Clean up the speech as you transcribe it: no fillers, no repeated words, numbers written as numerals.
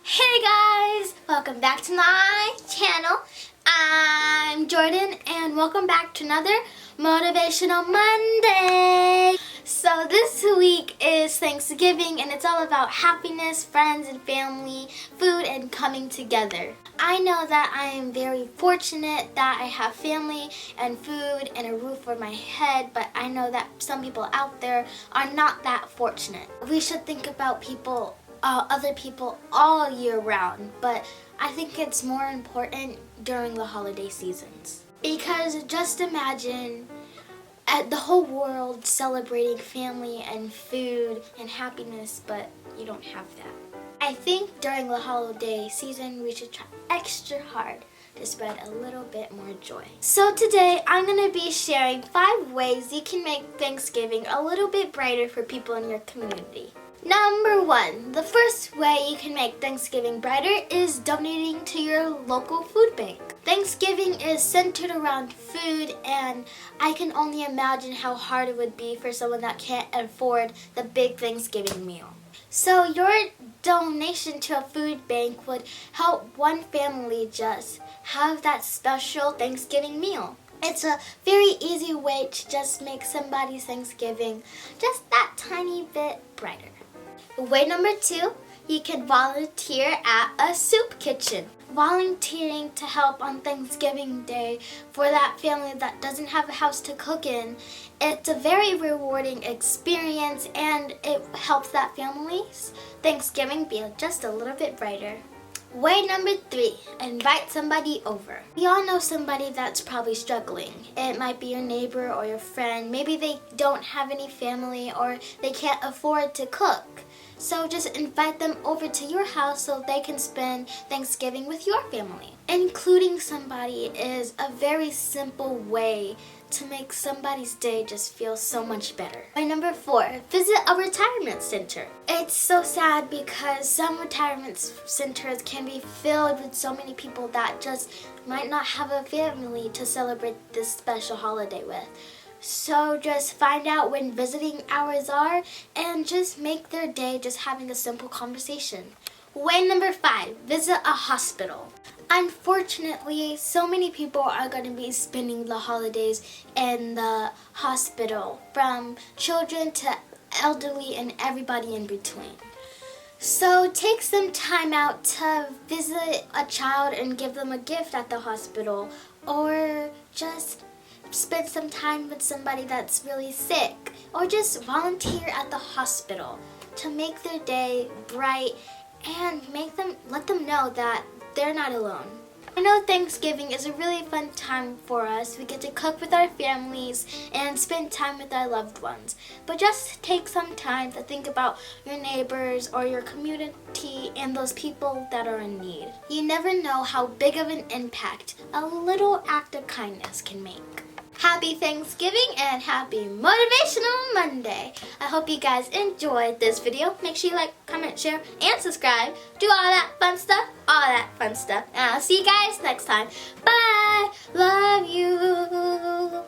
Hey guys! Welcome back to my channel. I'm Jordyn and welcome back to another Motivational Monday. So this week is Thanksgiving and it's all about happiness, friends and family, food and coming together. I know that I am very fortunate that I have family and food and a roof over my head, but I know that some people out there are not that fortunate. We should think about other people all year round, but I think it's more important during the holiday seasons. Because just imagine the whole world celebrating family and food and happiness, but you don't have that. I think during the holiday season we should try extra hard to spread a little bit more joy. So today I'm going to be sharing 5 ways you can make Thanksgiving a little bit brighter for people in your community. Number 1, the first way you can make Thanksgiving brighter is donating to your local food bank. Thanksgiving is centered around food, and I can only imagine how hard it would be for someone that can't afford the big Thanksgiving meal. So your donation to a food bank would help one family just have that special Thanksgiving meal. It's a very easy way to just make somebody's Thanksgiving just that tiny bit brighter. Way number 2, you can volunteer at a soup kitchen. Volunteering to help on Thanksgiving Day for that family that doesn't have a house to cook in, it's a very rewarding experience and it helps that family's Thanksgiving be just a little bit brighter. Way number 3, invite somebody over. We all know somebody that's probably struggling. It might be your neighbor or your friend. Maybe they don't have any family or they can't afford to cook. So just invite them over to your house so they can spend Thanksgiving with your family. Including somebody is a very simple way to make somebody's day just feel so much better. Way number 4, visit a retirement center. It's so sad because some retirement centers can be filled with so many people that just might not have a family to celebrate this special holiday with. So just find out when visiting hours are and just make their day just having a simple conversation. Way number 5, visit a hospital. Unfortunately, so many people are going to be spending the holidays in the hospital, from children to elderly and everybody in between. So take some time out to visit a child and give them a gift at the hospital, or just spend some time with somebody that's really sick, or just volunteer at the hospital to make their day bright and let them know that they're not alone. I know Thanksgiving is a really fun time for us. We get to cook with our families and spend time with our loved ones. But just take some time to think about your neighbors or your community and those people that are in need. You never know how big of an impact a little act of kindness can make. Happy Thanksgiving and happy Motivational Monday. I hope you guys enjoyed this video. Make sure you like, comment, share, and subscribe. Do all that fun stuff. And I'll see you guys next time. Bye. Love you.